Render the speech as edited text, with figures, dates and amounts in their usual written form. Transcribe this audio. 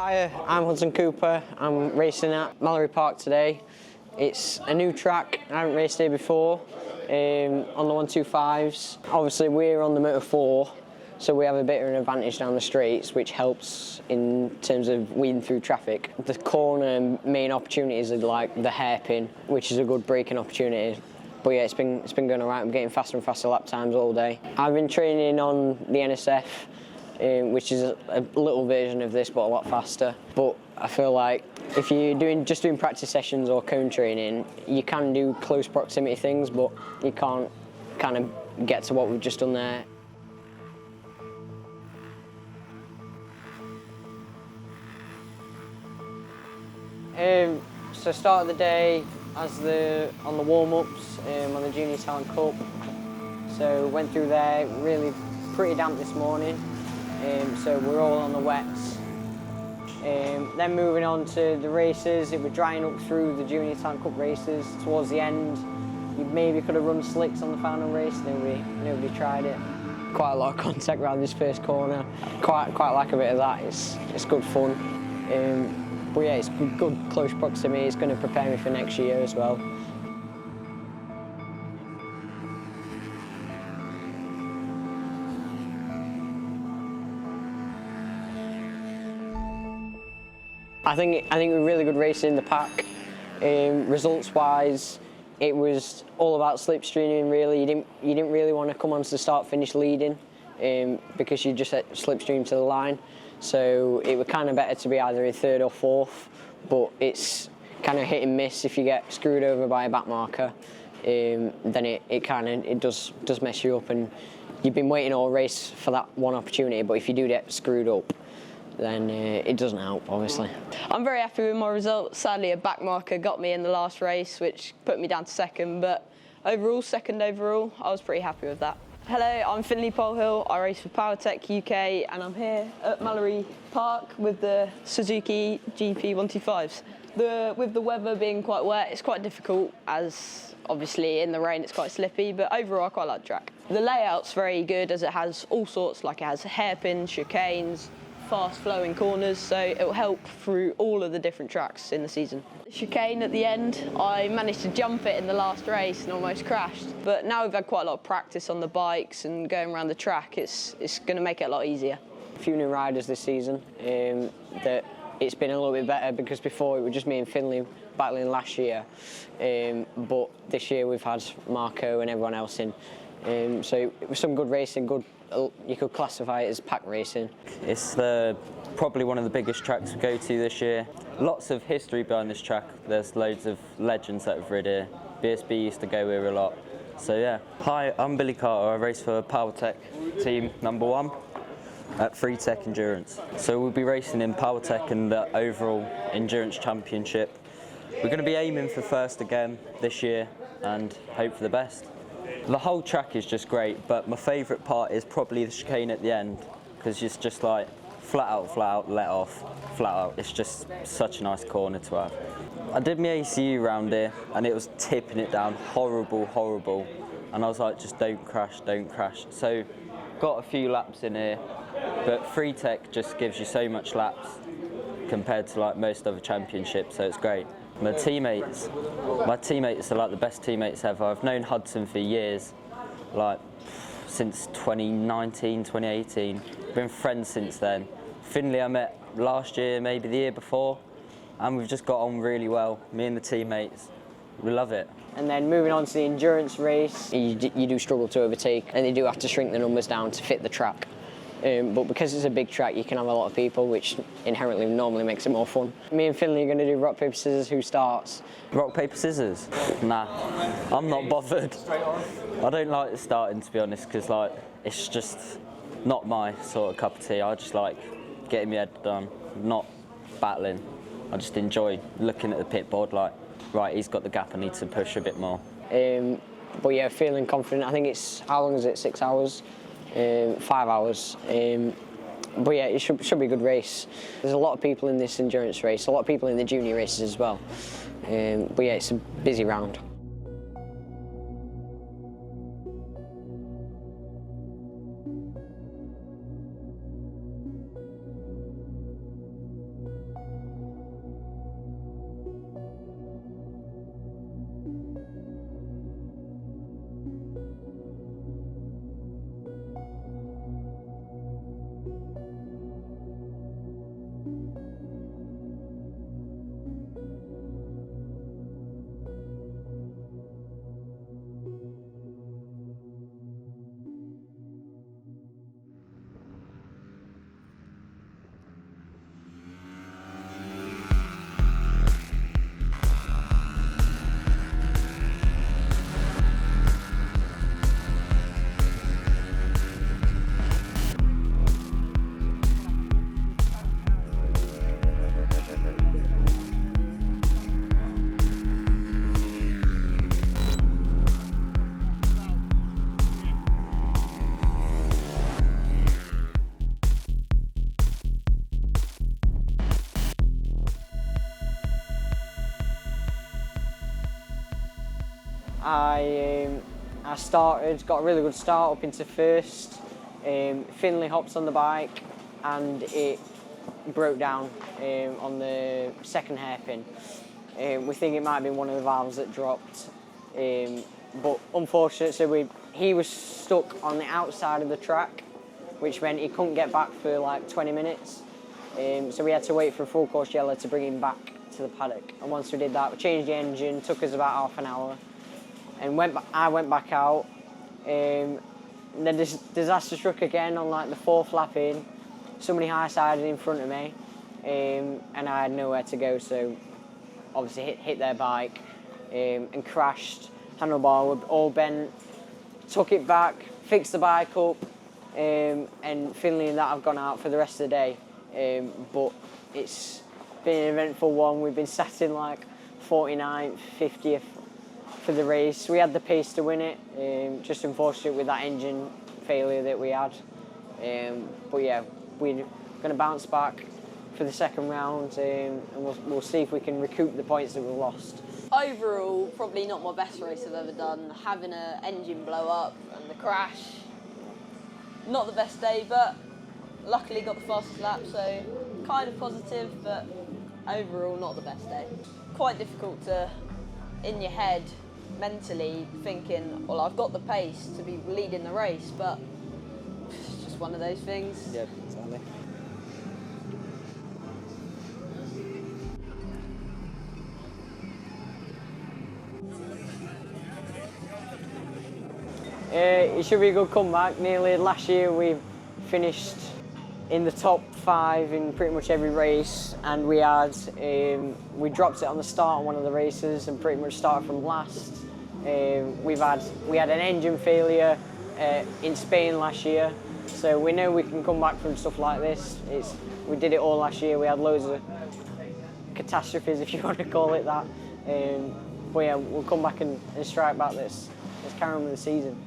Hi, I'm Hudson Cooper. I'm racing at Mallory Park today. It's a new track. I haven't raced here before on the 125s. Obviously we're on the Motor 4, so we have a bit of an advantage down the straights, which helps in terms of weeding through traffic. The corner main opportunities are like the hairpin, which is a good braking opportunity. But yeah, it's been going alright. I'm getting faster and faster lap times all day. I've been training on the NSF, which is a little version of this, but a lot faster. But I feel like if you're just doing practice sessions or cone training, you can do close proximity things, but you can't kind of get to what we've just done there. So start of the day on the warm-ups on the Junior Talent Cup. So went through there, really pretty damp this morning. So we're all on the wets. Then moving on to the races, it was drying up through the Junior Talent Cup races. Towards the end, you maybe could have run slicks on the final race. Nobody tried it. Quite a lot of contact around this first corner. Quite like a bit of that. It's good fun. But yeah, it's good close proximity. It's going to prepare me for next year as well. I think we're really good racing in the pack. Results-wise, it was all about slipstreaming. Really, you didn't really want to come onto the start-finish leading because you just slipstream to the line. So it was kind of better to be either in third or fourth. But it's kind of hit and miss. If you get screwed over by a back marker, then it does mess you up. And you've been waiting all race for that one opportunity. But if you do get screwed up, then it doesn't help, obviously. I'm very happy with my results. Sadly, a back marker got me in the last race, which put me down to second, but overall, second overall, I was pretty happy with that. Hello, I'm Finley Polehill. I race for Powertech UK, and I'm here at Mallory Park with the Suzuki GP 125s. With the weather being quite wet, it's quite difficult, as obviously in the rain it's quite slippy, but overall I quite like the track. The layout's very good, as it has all sorts, like it has hairpins, chicanes, fast flowing corners, so it will help through all of the different tracks in the season. The chicane at the end, I managed to jump it in the last race and almost crashed, but now we've had quite a lot of practice on the bikes and going around the track, it's going to make it a lot easier. A few new riders this season, that it's been a little bit better, because before it was just me and Finley battling last year, but this year we've had Marco and everyone else in. So it was some good racing, you could classify it as pack racing. It's probably one of the biggest tracks we go to this year. Lots of history behind this track. There's loads of legends that have rid here. BSB used to go here a lot. So yeah. Hi, I'm Billy Carter. I race for Powertech team number 1 at Freetech Endurance. So we'll be racing in Powertech and the overall endurance championship. We're going to be aiming for first again this year and hope for the best. The whole track is just great, but my favourite part is probably the chicane at the end, because it's just like flat out, let off, flat out. It's just such a nice corner to have. I did my ACU round here and it was tipping it down, horrible, and I was like, just don't crash. So got a few laps in here, but Freetech just gives you so much laps compared to like most other championships, so it's great. My teammates are like the best teammates ever. I've known Hudson for years, like since 2019, 2018. Been friends since then. Finley I met last year, maybe the year before, and we've just got on really well, me and the teammates. We love it. And then moving on to the endurance race, you do struggle to overtake, and they do have to shrink the numbers down to fit the track. But because it's a big track, you can have a lot of people, which inherently normally makes it more fun. Me and Finley are going to do rock, paper, scissors. Who starts? Rock, paper, scissors? Nah, I'm not bothered. I don't like the starting, to be honest, because like it's just not my sort of cup of tea. I just like getting my head done, not battling. I just enjoy looking at the pit board like, right, he's got the gap, I need to push a bit more. But yeah, feeling confident. I think it's, how long is it, 6 hours? 5 hours. But yeah, it should be a good race. There's a lot of people in this endurance race, a lot of people in the junior races as well. But yeah, it's a busy round. I started, got a really good start up into first. Finley hops on the bike and it broke down on the second hairpin. We think it might have been one of the valves that dropped, but unfortunately, he was stuck on the outside of the track, which meant he couldn't get back for like 20 minutes. So we had to wait for a full course yellow to bring him back to the paddock. And once we did that, we changed the engine, took us about half an hour, and I went back out. And then this disaster struck again on like the fourth lap in. Somebody high-sided in front of me, and I had nowhere to go, so obviously hit their bike and crashed. Handlebar were all bent, took it back, fixed the bike up, and Finley and that have gone out for the rest of the day. But it's been an eventful one. We've been sat in like 49th, 50th for the race. We had the pace to win it, just unfortunate with that engine failure that we had. But yeah, we're going to bounce back for the second round, and we'll see if we can recoup the points that we've lost. Overall, probably not my best race I've ever done. Having an engine blow up and the crash, not the best day, but luckily got the fastest lap, so kind of positive, but overall not the best day. Quite difficult to, in your head, mentally thinking, well, I've got the pace to be leading the race, but it's just one of those things. Yeah, exactly. It should be a good comeback. Nearly last year we finished in the top 5 in pretty much every race, and we dropped it on the start on one of the races and pretty much started from last. We had an engine failure in Spain last year, so we know we can come back from stuff like this. We did it all last year. We had loads of catastrophes, if you want to call it that. But yeah, we'll come back and strike back this. Let's carry on with the season.